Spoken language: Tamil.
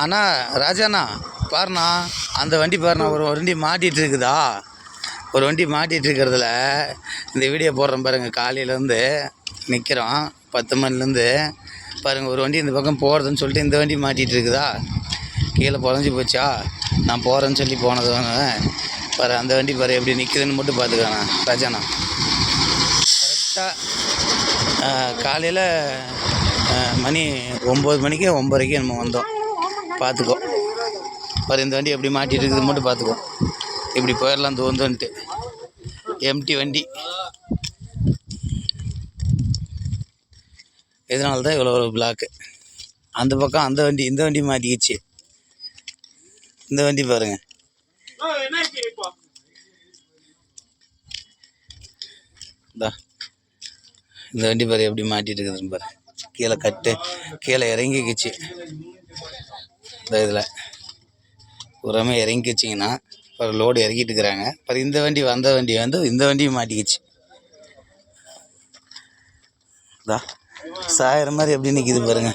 அண்ணா ராஜாண்ணா பாருண்ணா, அந்த வண்டி பாருண்ணா, ஒரு வண்டி மாட்டிகிட்டு இருக்குதா, ஒரு வண்டி மாட்டிகிட்டு இருக்கிறதுல இந்த வீடியோ போடுறோம் பாருங்கள். காலையிலேருந்து நிற்கிறோம், 10 மணிலேருந்து பாருங்கள். ஒரு வண்டி இந்த பக்கம் போகிறதுன்னு சொல்லிட்டு இந்த வண்டி மாட்டிகிட்டு இருக்குதா, கீழே புதஞ்சி போச்சா, நான் போகிறேன்னு சொல்லி போனது பாரு. அந்த வண்டி பாரு எப்படி நிற்குதுன்னு மட்டும் பார்த்துக்கண்ணா ராஜாண்ணா. கரெக்டாக காலையில் மணி 9 மணிக்கு 9:30க்கு நம்ம வந்தோம். பார்த்துக்கோ பாரு, இந்த வண்டி எப்படி மாட்டிகிட்டு இருக்குது மட்டும் பார்த்துக்கோ. இப்படி போயிடலாம் தோந்துன்ட்டு எம்டி வண்டி. இதனால தான் இவ்வளோ ஒரு பிளாக்கு. அந்த பக்கம் அந்த வண்டி, இந்த வண்டி மாட்டிக்கிச்சு. இந்த வண்டி பாருங்கள், இந்த வண்டி பாரு எப்படி மாட்டிகிட்டு இருக்குதுன்னு பாரு. கீழே கட்டு கீழே இறங்கிக்கிச்சு. இந்த இதில் உரமே இறங்கிச்சிங்கன்னா ஒரு லோடு இறக்கிட்டு இருக்கிறாங்க பாரு. இந்த வண்டி வந்த வண்டி வந்து இந்த வண்டியும் மாட்டிக்கிச்சு. சாயிற மாதிரி எப்படி நிற்கிது பாருங்க.